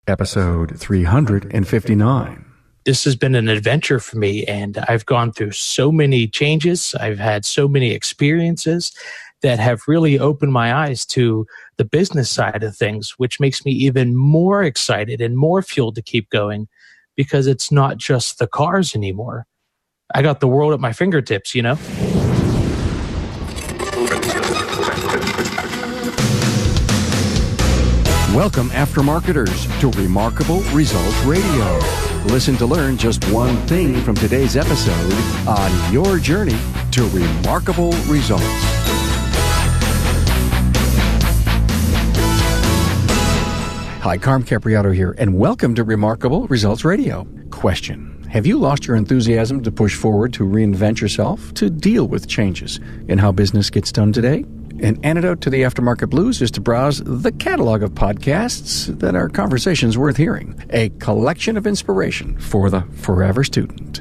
Episode 359. This has been an adventure for me, and I've gone through so many changes. I've had so many experiences that have really opened my eyes to the business side of things, which makes me even more excited and more fueled to keep going because it's not just the cars anymore. I got the world at my fingertips, you know? Welcome, aftermarketers, to Remarkable Results Radio. Listen to learn just one thing from today's episode on your journey to remarkable results. Hi, Carm Capriato here, and welcome to Remarkable Results Radio. Question: have you lost your enthusiasm to push forward, to reinvent yourself, to deal with changes in how business gets done today? An antidote to the aftermarket blues is to browse the catalog of podcasts that are conversations worth hearing, a collection of inspiration for the forever student.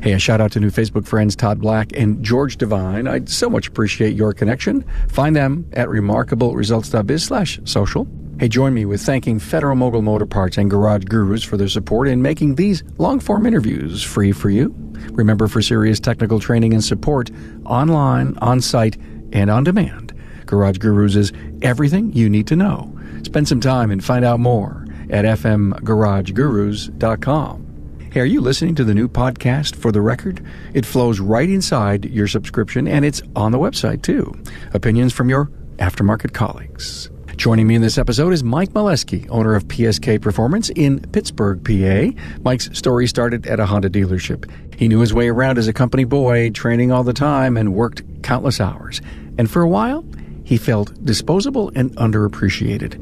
Hey, a shout out to new Facebook friends Todd Black and George Devine. I'd so much appreciate your connection. Find them at remarkableresults.biz/social. Hey, join me with thanking Federal Mogul Motor Parts and Garage Gurus for their support in making these long-form interviews free for you. Remember, for serious technical training and support, online, on-site, and on demand, Garage Gurus is everything you need to know. Spend some time and find out more at fmgaragegurus.com. Hey, are you listening to the new podcast, For the Record? It flows right inside your subscription, and it's on the website, too. Opinions from your aftermarket colleagues. Joining me in this episode is Mike Maleski, owner of PSK Performance in Pittsburgh, PA. Mike's story started at a Honda dealership. He knew his way around as a company boy, training all the time and worked countless hours. And for a while, he felt disposable and underappreciated.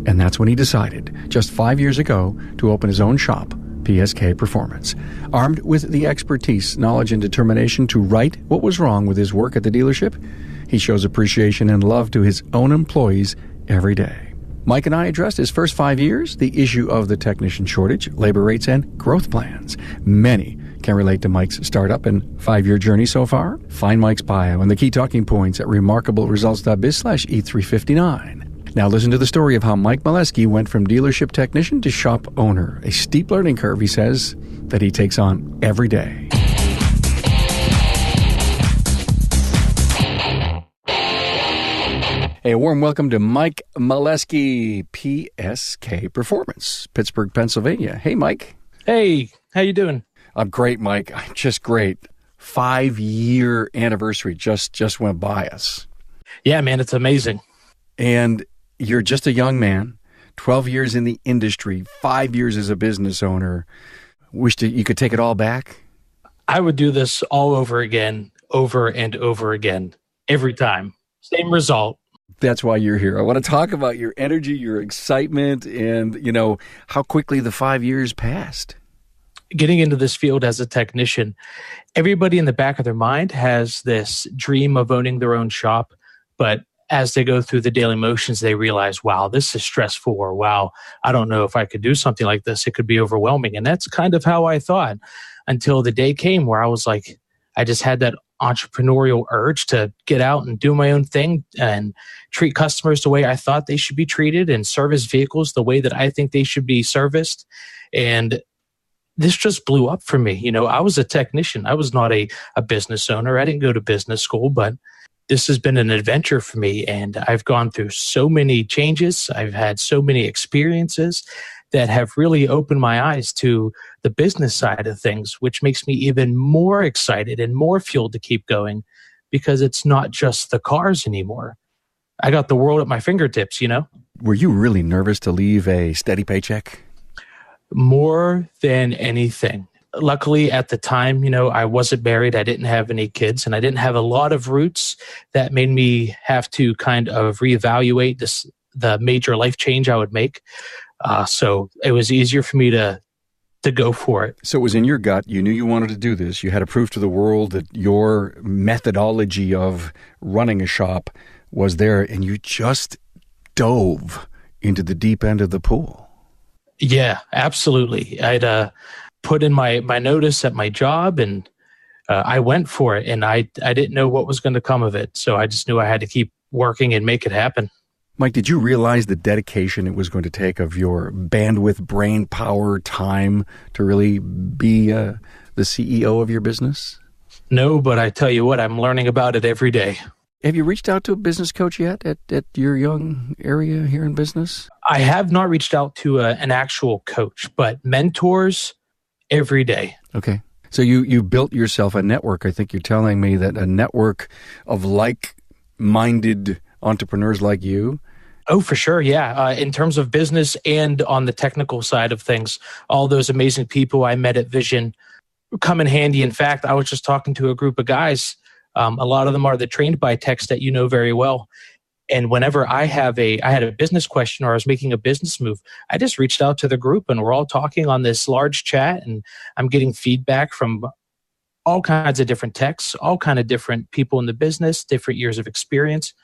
And that's when he decided, just 5 years ago, to open his own shop, PSK Performance. Armed with the expertise, knowledge, and determination to right what was wrong with his work at the dealership, he shows appreciation and love to his own employees every day. Mike and I addressed his first 5 years, the issue of the technician shortage, labor rates, and growth plans. Many can relate to Mike's startup and 5-year journey so far. Find Mike's bio and the key talking points at remarkableresults.biz/E359. Now listen to the story of how Mike Maleski went from dealership technician to shop owner. A steep learning curve, he says, that he takes on every day. A warm welcome to Mike Maleski, PSK Performance, Pittsburgh, Pennsylvania. Hey, Mike. Hey, how you doing? I'm great, Mike. I'm just great. 5-year anniversary just went by us. Yeah, man, it's amazing. And you're just a young man, 12 years in the industry, 5 years as a business owner. Wish that you could take it all back? I would do this all over again, over and over again, every time. Same result. That's why you're here. I want to talk about your energy, your excitement, and, how quickly the 5 years passed. Getting into this field as a technician, everybody in the back of their mind has this dream of owning their own shop, but as they go through the daily motions, they realize, wow, this is stressful, or wow, I don't know if I could do something like this. It could be overwhelming. And that's kind of how I thought until the day came where I was like, I just had that entrepreneurial urge to get out and do my own thing and treat customers the way I thought they should be treated and service vehicles the way that I think they should be serviced. And this just blew up for me. I was a technician. I was not a business owner. I didn't go to business school, but this has been an adventure for me. And I've gone through so many changes. I've had so many experiences that have really opened my eyes to the business side of things, which makes me even more excited and more fueled to keep going because it's not just the cars anymore. I got the world at my fingertips, Were you really nervous to leave a steady paycheck? More than anything. Luckily, at the time, I wasn't married. I didn't have any kids, and I didn't have a lot of roots that made me have to kind of reevaluate the major life change I would make. So it was easier for me to go for it. So it was in your gut. You knew you wanted to do this. You had to prove to the world that your methodology of running a shop was there, and you just dove into the deep end of the pool. Yeah, absolutely. I'd put in my notice at my job, and I went for it, and I didn't know what was going to come of it. So I just knew I had to keep working and make it happen. Mike, did you realize the dedication it was going to take of your bandwidth, brain power, time to really be the CEO of your business? No, but I tell you what, I'm learning about it every day. Have you reached out to a business coach yet at your young area here in business? I have not reached out to an actual coach, but mentors every day. Okay. So you built yourself a network. I think you're telling me that a network of like-minded entrepreneurs like you. Oh, for sure. Yeah. In terms of business and on the technical side of things, all those amazing people I met at Vision come in handy. In fact, I was just talking to a group of guys. A lot of them are the trained by techs that you know very well. And whenever I had a business question or I was making a business move, I just reached out to the group and we're all talking on this large chat, and I'm getting feedback from all kinds of different techs, all kind of different people in the business, different years of experience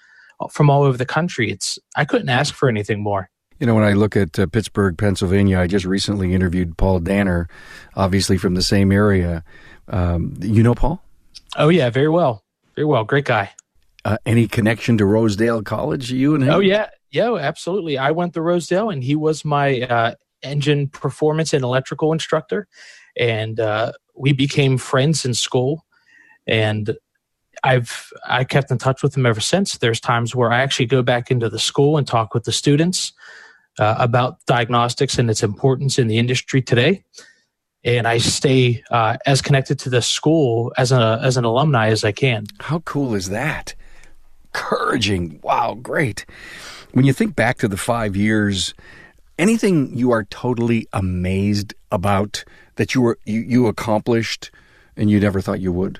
from all over the country. I couldn't ask for anything more. You know, when I look at Pittsburgh, Pennsylvania, I just recently interviewed Paul Danner, obviously from the same area. You know Paul? Oh, yeah, very well. Very well. Great guy. Any connection to Rosedale College, you and him? Oh, yeah. Yeah, absolutely. I went to Rosedale, and he was my engine performance and electrical instructor. And we became friends in school. And I kept in touch with him ever since. There's times where I actually go back into the school and talk with the students about diagnostics and its importance in the industry today. And I stay as connected to the school as an alumni as I can. How cool is that? Encouraging. Wow, great. When you think back to the 5 years, anything you are totally amazed about that you accomplished and you never thought you would?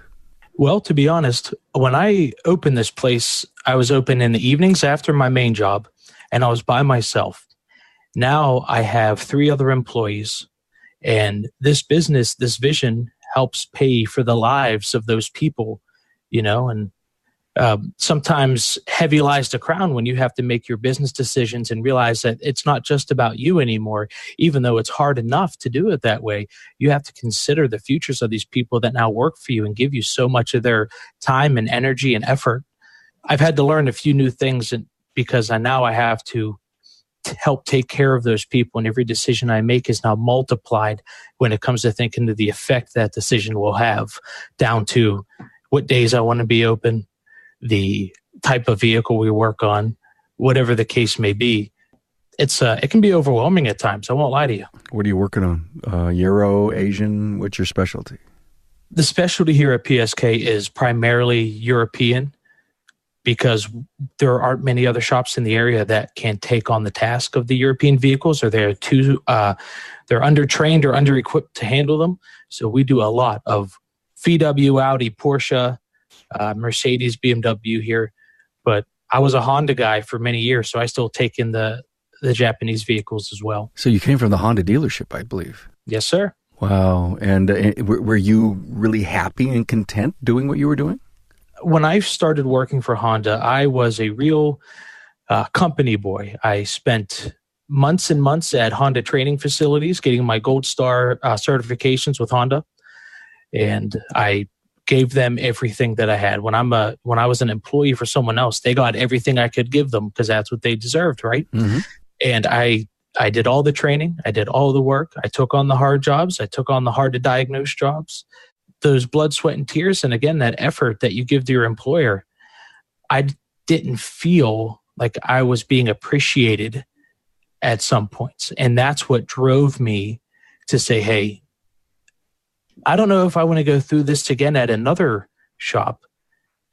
Well, to be honest, when I opened this place, I was open in the evenings after my main job, and I was by myself. Now I have 3 other employees, and this business, this vision, helps pay for the lives of those people, and sometimes heavy lies the crown when you have to make your business decisions and realize that it's not just about you anymore. Even though it's hard enough to do it that way, you have to consider the futures of these people that now work for you and give you so much of their time and energy and effort. I've had to learn a few new things because now I have to help take care of those people, and every decision I make is now multiplied when it comes to thinking of the effect that decision will have, down to what days I want to be open, the type of vehicle we work on, whatever the case may be. It can be overwhelming at times. I won't lie to you. What are you working on? Euro, Asian? What's your specialty? The specialty here at PSK is primarily European, because there aren't many other shops in the area that can take on the task of the European vehicles, or they're undertrained or under-equipped to handle them. So we do a lot of VW, Audi, Porsche, Mercedes, BMW here. But I was a Honda guy for many years, so I still take in the Japanese vehicles as well. So you came from the Honda dealership, I believe. Yes, sir. Wow. And were you really happy and content doing what you were doing? When I started working for Honda, I was a real company boy. I spent months and months at Honda training facilities getting my Gold Star certifications with Honda. And I gave them everything that I had. When I was an employee for someone else, they got everything I could give them because that's what they deserved, right? Mm-hmm. And I did all the training. I did all the work. I took on the hard jobs. I took on the hard to diagnose jobs. Those blood, sweat, and tears, and again, that effort that you give to your employer, I didn't feel like I was being appreciated at some points. And that's what drove me to say, hey, I don't know if I want to go through this again at another shop,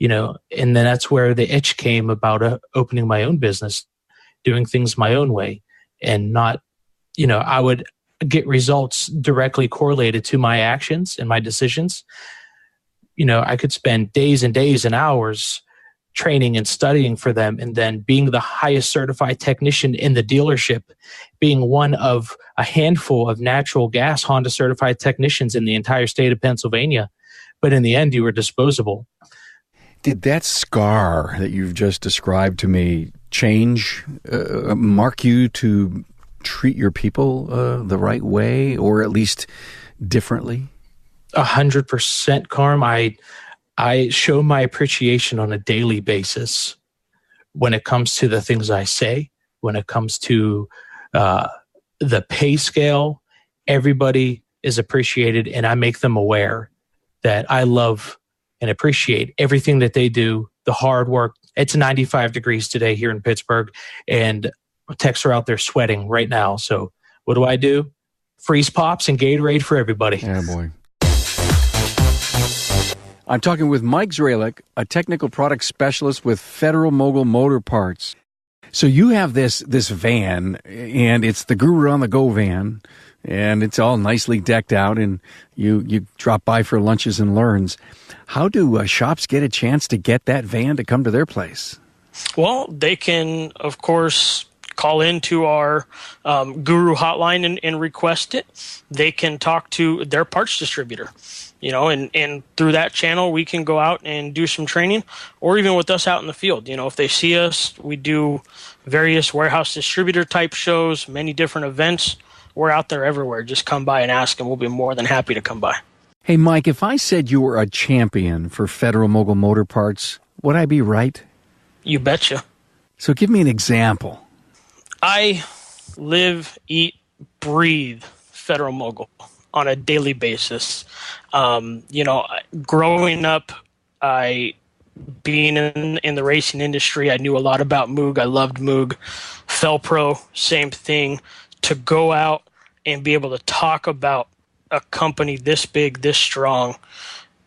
and then that's where the itch came about opening my own business, doing things my own way, and not, I would get results directly correlated to my actions and my decisions. I could spend days and days and hours training and studying for them, and then being the highest certified technician in the dealership, being one of a handful of natural gas Honda certified technicians in the entire state of Pennsylvania. But in the end, you were disposable. Did that scar that you've just described to me mark you to treat your people the right way, or at least differently? 100%, Carm. I show my appreciation on a daily basis when it comes to the things I say, when it comes to the pay scale, everybody is appreciated, and I make them aware that I love and appreciate everything that they do, the hard work. It's 95 degrees today here in Pittsburgh, and techs are out there sweating right now. So what do? Freeze pops and Gatorade for everybody. Yeah, boy. I'm talking with Mike Zralik, a technical product specialist with Federal Mogul Motor Parts. So you have this van, and it's the Guru on the Go van, and it's all nicely decked out, and you drop by for lunches and learns. How do shops get a chance to get that van to come to their place? Well, they can, of course, call into our Guru hotline and request it. They can talk to their parts distributor, and through that channel, we can go out and do some training, or even with us out in the field. If they see us, we do various warehouse distributor type shows, many different events. We're out there everywhere. Just come by and ask, and we'll be more than happy to come by. Hey, Mike, if I said you were a champion for Federal Mogul Motor Parts, would I be right? You betcha. So give me an example. I live, eat, breathe Federal Mogul on a daily basis. Growing up, being in the racing industry, I knew a lot about Moog. I loved Moog. Felpro, same thing. To go out and be able to talk about a company this big, this strong,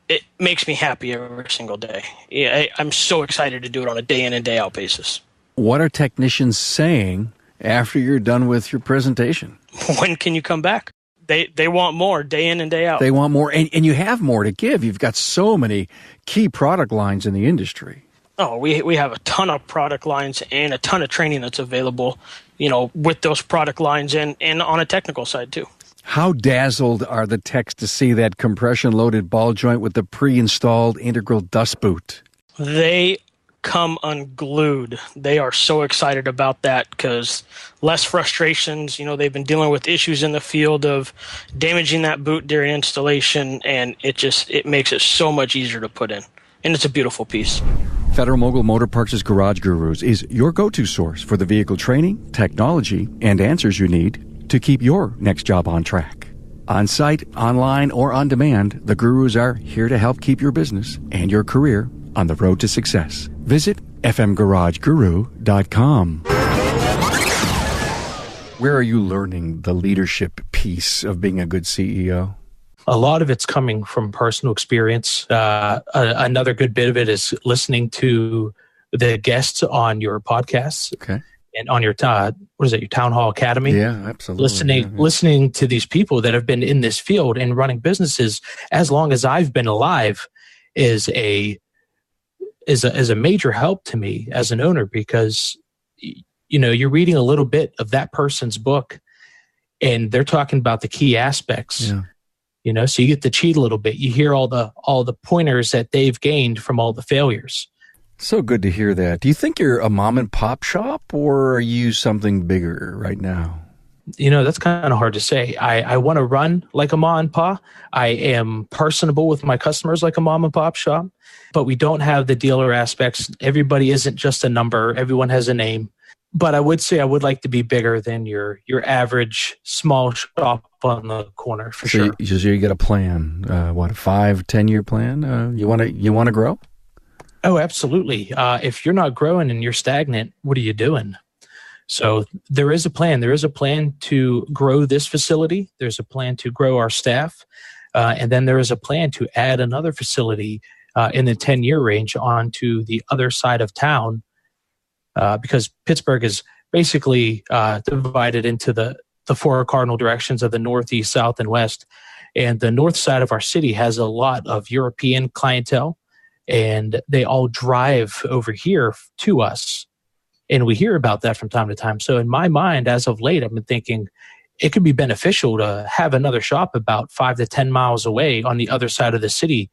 it makes me happy every single day. Yeah, I'm so excited to do it on a day in and day out basis. What are technicians saying after you're done with your presentation? When can you come back? They want more day in and day out. They want more, and you have more to give. You've got so many key product lines in the industry. Oh, we have a ton of product lines and a ton of training that's available, with those product lines and on a technical side too. How dazzled are the techs to see that compression-loaded ball joint with the pre-installed integral dust boot? They come unglued. They are so excited about that because less frustrations. They've been dealing with issues in the field of damaging that boot during installation, and it makes it so much easier to put in. And it's a beautiful piece. Federal Mogul Motor Parts' Garage Gurus is your go-to source for the vehicle training, technology, and answers you need to keep your next job on track. On-site, online, or on demand, the Gurus are here to help keep your business and your career on the road to success. Visit fmgarageguru.com. Where are you learning the leadership piece of being a good CEO? A lot of it's coming from personal experience. Another good bit of it is listening to the guests on your podcasts. Okay. And on your your Town Hall Academy. Yeah, absolutely. Listening to these people that have been in this field and running businesses as long as I've been alive is a major help to me as an owner, because you're reading a little bit of that person's book and they're talking about the key aspects. Yeah. So you get to cheat a little bit. You hear all the pointers that they've gained from all the failures. So good to hear that. Do you think you're a mom and pop shop, or are you something bigger right now? That's kind of hard to say. I want to run like a mom and pop. I am personable with my customers like a mom and pop shop, but we don't have the dealer aspects. Everybody isn't just a number. Everyone has a name. But I would say I would like to be bigger than your average small shop on the corner, for sure. So you get a plan, a 5-10 year plan? You want to grow? Oh, absolutely. If you're not growing and you're stagnant, what are you doing? So there is a plan. There is a plan to grow this facility. There's a plan to grow our staff. And then there is a plan to add another facility in the 10-year range onto the other side of town, because Pittsburgh is basically divided into the four cardinal directions of the north, east, south, and west. And the north side of our city has a lot of European clientele, and they all drive over here to us. And we hear about that from time to time. So in my mind, as of late, I've been thinking it could be beneficial to have another shop about 5 to 10 miles away on the other side of the city.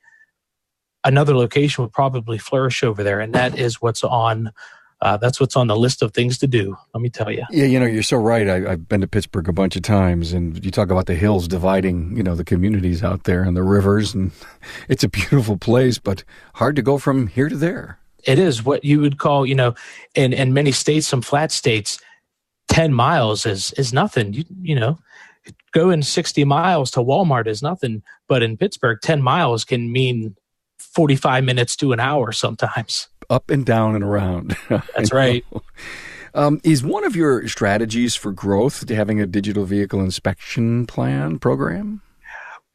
Another location would probably flourish over there. And that is what's on the list of things to do, let me tell you. Yeah, you're so right. I've been to Pittsburgh a bunch of times, and you talk about the hills dividing, the communities out there and the rivers, and it's a beautiful place, but hard to go from here to there. It is what you would call, in many states, some flat states, 10 miles is nothing. Going 60 miles to Walmart is nothing. But in Pittsburgh, 10 miles can mean 45 minutes to an hour sometimes. Up and down and around. That's right. Is one of your strategies for growth to having a digital vehicle inspection plan program?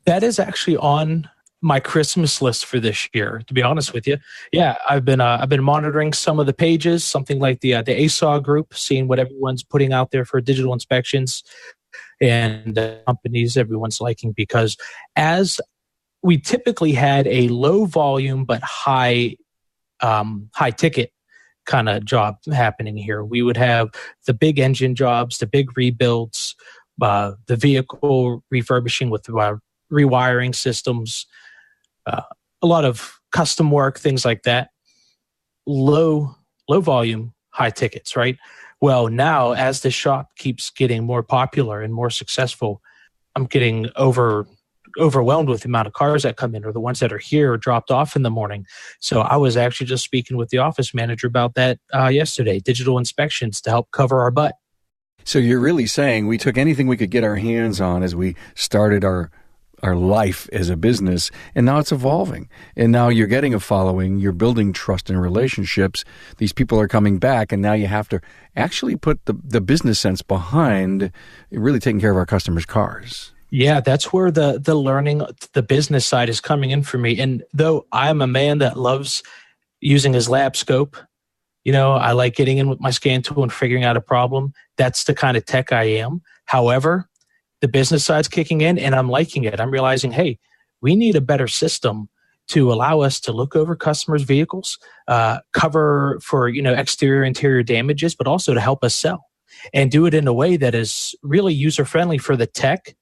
That is actually on my Christmas list for this year, to be honest with you. Yeah, I've been monitoring some of the pages, something like the ASAW group, seeing what everyone's putting out there for digital inspections and companies everyone's liking, because as we typically had a low volume but high ticket kind of job happening here. We would have the big engine jobs, the big rebuilds, the vehicle refurbishing with rewiring systems, a lot of custom work, things like that. Low volume, high tickets, right? Well, now as the shop keeps getting more popular and more successful, I'm getting overwhelmed with the amount of cars that come in, or the ones that are here or dropped off in the morning. So I was actually just speaking with the office manager about that yesterday, digital inspections to help cover our butt. So you're really saying we took anything we could get our hands on as we started our life as a business, and now it's evolving. And now you're getting a following, you're building trust and relationships. These people are coming back, and now you have to actually put the business sense behind really taking care of our customers' cars. Yeah, that's where the learning, the business side is coming in for me. And though I'm a man that loves using his lab scope, I like getting in with my scan tool and figuring out a problem. That's the kind of tech I am. However, the business side's kicking in and I'm liking it. I'm realizing, hey, we need a better system to allow us to look over customers' vehicles, cover for, exterior, interior damages, but also to help us sell and do it in a way that is really user-friendly for the tech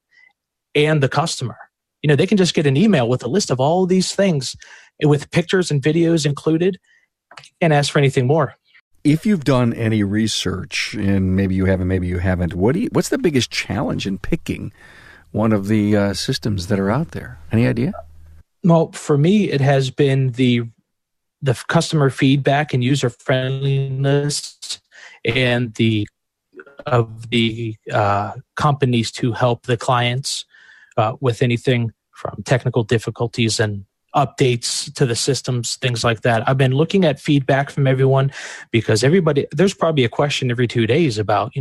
and the customer. They can just get an email with a list of all these things with pictures and videos included and ask for anything more. If you've done any research, and maybe you haven't, what's the biggest challenge in picking one of the systems that are out there? Any idea? Well, for me, it has been the customer feedback and user friendliness, and the companies to help the clients with anything from technical difficulties and updates to the systems, things like that. I've been looking at feedback from everyone, because there's probably a question every 2 days about,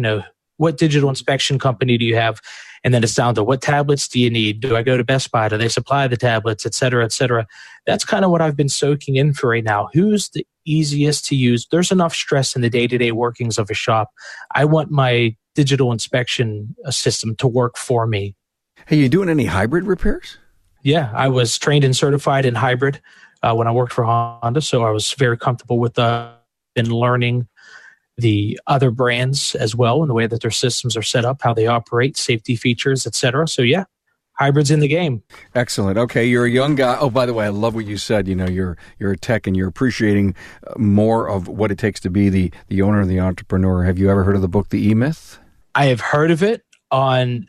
what digital inspection company do you have? And then it's down to what tablets do you need? Do I go to Best Buy? Do they supply the tablets, et cetera, et cetera? That's kind of what I've been soaking in for right now. Who's the easiest to use? There's enough stress in the day-to-day workings of a shop. I want my digital inspection system to work for me. Hey, you doing any hybrid repairs? Yeah, I was trained and certified in hybrid when I worked for Honda, so I was very comfortable with in learning the other brands as well, and the way that their systems are set up, how they operate, safety features, etc. So yeah, hybrid's in the game. Excellent. Okay, you're a young guy. Oh, by the way, I love what you said. You're a tech, and you're appreciating more of what it takes to be the owner and the entrepreneur. Have you ever heard of the book, The E-Myth? I have heard of it on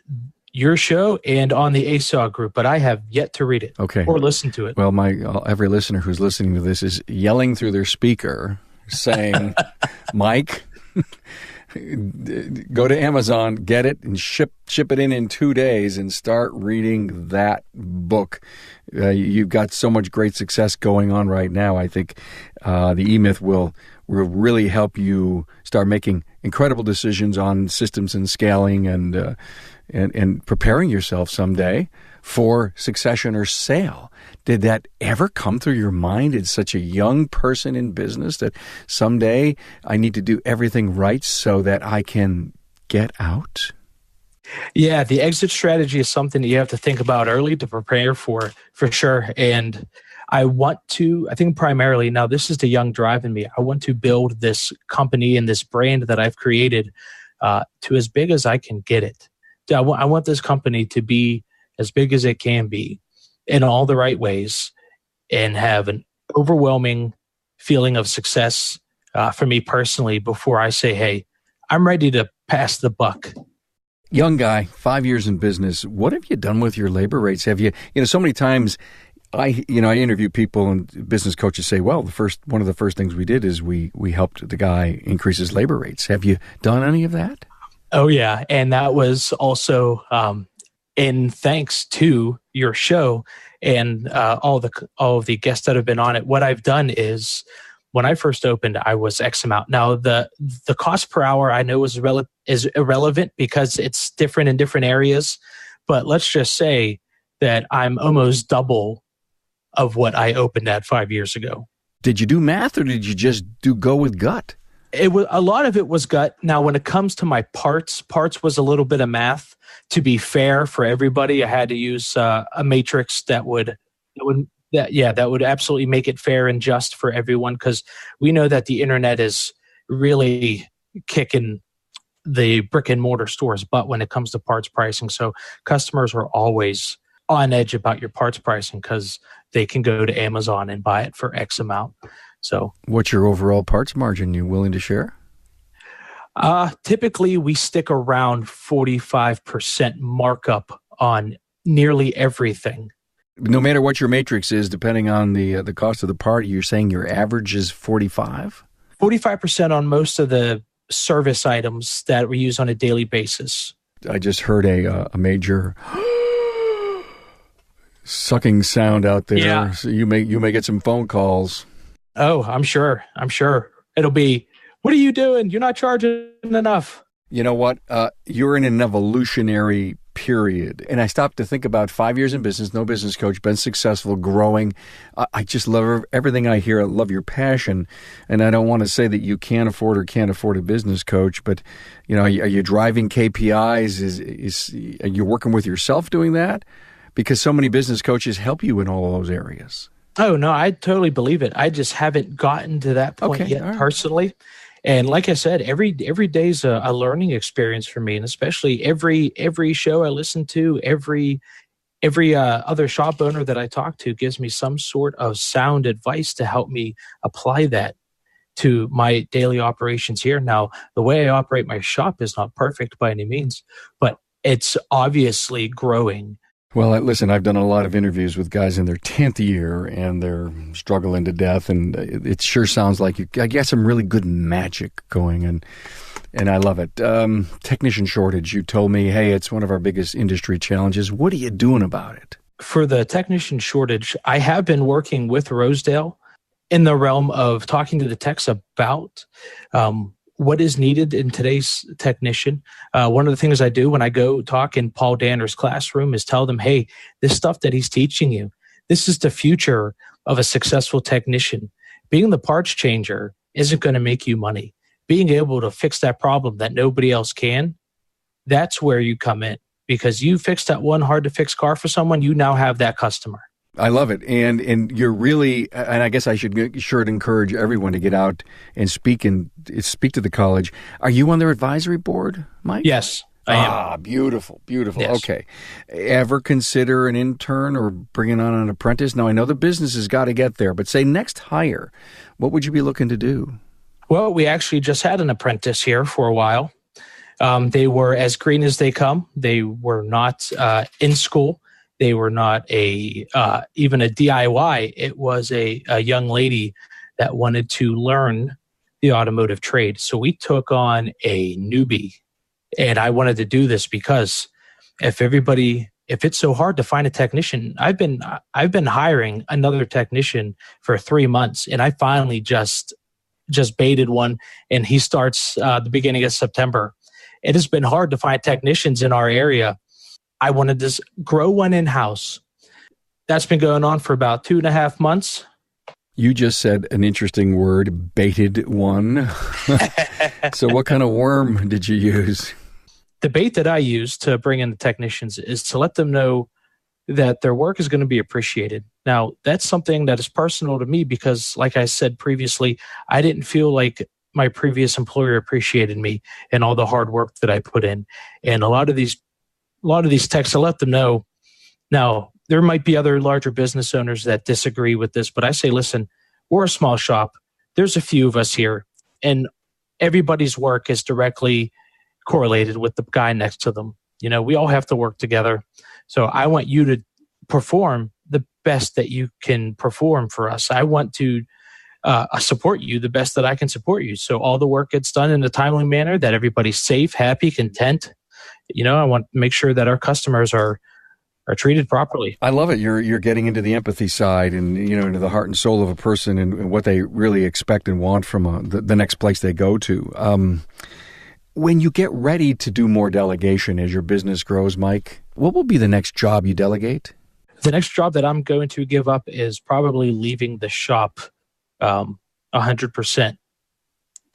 your show and on the ASAW group, but I have yet to read it or listen to it. Well, every listener who's listening to this is yelling through their speaker saying, Mike, go to Amazon, get it, and ship it in 2 days and start reading that book. You've got so much great success going on right now. I think the E-Myth will really help you start making incredible decisions on systems and scaling and preparing yourself someday for succession or sale. Did that ever come through your mind as such a young person in business that someday I need to do everything right so that I can get out? Yeah, the exit strategy is something that you have to think about early to prepare for sure. And I think primarily, now this is the young drive in me, I want to build this company and this brand that I've created to as big as I can get it. I want this company to be as big as it can be in all the right ways and have an overwhelming feeling of success for me personally before I say, hey, I'm ready to pass the buck. Young guy, 5 years in business. What have you done with your labor rates? Have you, so many times I interview people, and business coaches say, well, one of the first things we did is we helped the guy increase his labor rates. Have you done any of that? Oh yeah, and that was also in thanks to your show and all of the guests that have been on it. What I've done is, when I first opened, I was X amount. Now the cost per hour I know is irrelevant because it's different in different areas, but let's just say that I'm almost double of what I opened at 5 years ago. Did you do math, or did you just go with gut? It was a lot of it was gut. Now, when it comes to my parts was a little bit of math. To be fair for everybody, I had to use a matrix that would absolutely make it fair and just for everyone, because we know that the internet is really kicking the brick and mortar stores butt when it comes to parts pricing. So customers are always on edge about your parts pricing because they can go to Amazon and buy it for X amount. So what's your overall parts margin? You willing to share? Typically we stick around 45% markup on nearly everything. No matter what your matrix is, depending on the cost of the part, you're saying your average is 45? 45% on most of the service items that we use on a daily basis. I just heard a major sucking sound out there. Yeah. So you may get some phone calls. Oh, I'm sure. It'll be, what are you doing? You're not charging enough. You know what? You're in an evolutionary period. And I stopped to think about 5 years in business, no business coach, been successful, growing. I just love everything I hear. I love your passion. And I don't want to say that you can't afford a business coach, but are you driving KPIs? Are you working with yourself doing that? Because so many business coaches help you in all of those areas. Oh, no, I totally believe it. I just haven't gotten to that point yet personally. And like I said, every day's a learning experience for me, and especially every show I listen to, every other shop owner that I talk to gives me some sort of sound advice to help me apply that to my daily operations here. Now, the way I operate my shop is not perfect by any means, but it's obviously growing. Well, listen, I've done a lot of interviews with guys in their 10th year, and they're struggling to death, and it sure sounds like you got some really good magic going, and I love it. Technician shortage, you told me, hey, it's one of our biggest industry challenges. What are you doing about it? For the technician shortage, I have been working with Rosedale in the realm of talking to the techs about what is needed in today's technician. One of the things I do when I go talk in Paul Danner's classroom is tell them, hey, this stuff that he's teaching you, this is the future of a successful technician. Being the parts changer isn't going to make you money. Being able to fix that problem that nobody else can, that's where you come in. Because you fixed that one hard to fix car for someone, you now have that customer. I love it. And you're really, and I guess I should encourage everyone to get out and speak to the college. Are you on their advisory board, Mike? Yes, I am. Beautiful. Yes. Okay. Ever consider an intern or bringing on an apprentice? Now, I know the business has got to get there, but say next hire, what would you be looking to do? Well, we actually just had an apprentice here for a while. They were as green as they come. They were not in school. They were not even a DIY. It was a young lady that wanted to learn the automotive trade. So we took on a newbie, and I wanted to do this because if it's so hard to find a technician, I've been hiring another technician for 3 months, and I finally just baited one, and he starts the beginning of September. It has been hard to find technicians in our area. I wanted to grow one in-house. That's been going on for about 2.5 months. You just said an interesting word, baited one. So what kind of worm did you use? The bait that I use to bring in the technicians is to let them know that their work is going to be appreciated. Now, that's something that is personal to me because, like I said previously, I didn't feel like my previous employer appreciated me and all the hard work that I put in. And a lot of these techs, I let them know. Now, there might be other larger business owners that disagree with this, but I say, listen, we're a small shop. There's a few of us here, and everybody's work is directly correlated with the guy next to them. We all have to work together. So I want you to perform the best that you can perform for us. I want to support you the best that I can support you. So all the work gets done in a timely manner, that everybody's safe, happy, content. I want to make sure that our customers are treated properly. I love it. You're getting into the empathy side and, into the heart and soul of a person and what they really expect and want from the next place they go to. When you get ready to do more delegation as your business grows, Mike, what will be the next job you delegate? The next job that I'm going to give up is probably leaving the shop 100%.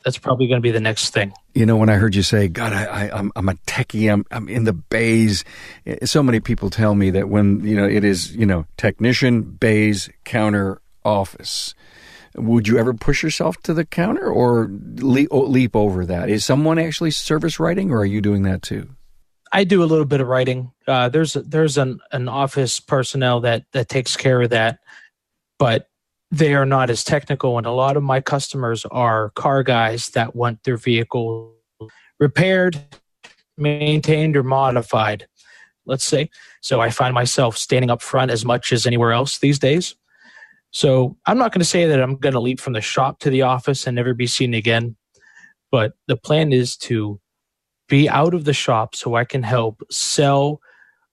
That's probably going to be the next thing. When I heard you say, God, I'm a techie, I'm in the bays. So many people tell me that when, it is, technician, bays, counter, office. Would you ever push yourself to the counter or leap over that? Is someone actually service writing, or are you doing that too? I do a little bit of writing. There's an office personnel that takes care of that, but they are not as technical. And a lot of my customers are car guys that want their vehicle repaired, maintained, or modified, let's say. So I find myself standing up front as much as anywhere else these days. So I'm not going to say that I'm going to leap from the shop to the office and never be seen again. But the plan is to be out of the shop so I can help sell,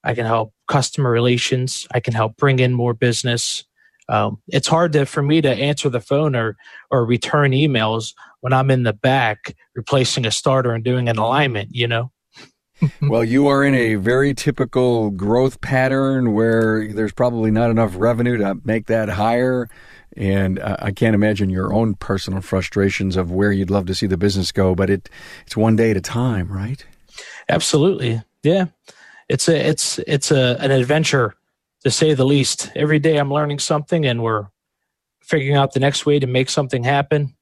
I can help customer relations, I can help bring in more business. It's hard for me to answer the phone or return emails when I'm in the back replacing a starter and doing an alignment, Well, you are in a very typical growth pattern where there's probably not enough revenue to make that higher. And I can't imagine your own personal frustrations of where you'd love to see the business go, but it's one day at a time, right? Absolutely. Yeah. It's an adventure, to say the least. Every day I'm learning something and we're figuring out the next way to make something happen,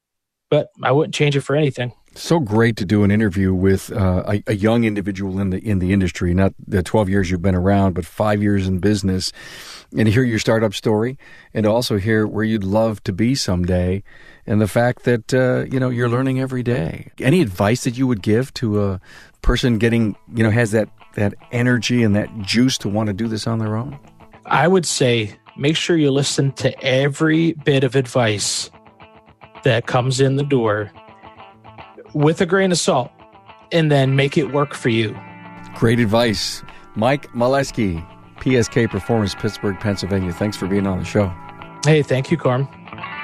but I wouldn't change it for anything. So great to do an interview with a young individual in the industry, not the 12 years you've been around, but 5 years in business, and hear your startup story, and also hear where you'd love to be someday, and the fact that you're learning every day. Any advice that you would give to a person getting has that energy and that juice to want to do this on their own? I would say make sure you listen to every bit of advice that comes in the door with a grain of salt, and then make it work for you. Great advice. Mike Maleski, PSK Performance, Pittsburgh, Pennsylvania. Thanks for being on the show. Hey, thank you, Carm.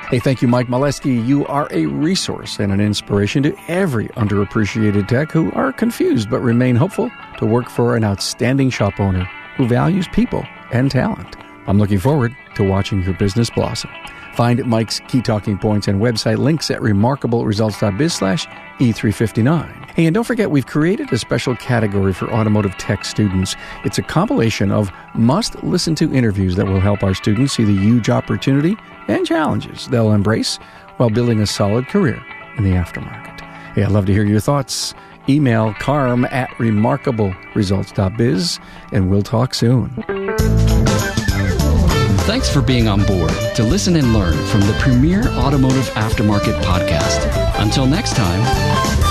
Hey, thank you, Mike Maleski. You are a resource and an inspiration to every underappreciated tech who are confused but remain hopeful to work for an outstanding shop owner who values people and talent. I'm looking forward to watching your business blossom. Find Mike's key talking points and website links at remarkableresults.biz/E359. Hey, and don't forget, we've created a special category for automotive tech students. It's a compilation of must-listen-to interviews that will help our students see the huge opportunity and challenges they'll embrace while building a solid career in the aftermarket. Hey, I'd love to hear your thoughts. Email carm@remarkableresults.biz, and we'll talk soon. Thanks for being on board to listen and learn from the premier automotive aftermarket podcast. Until next time.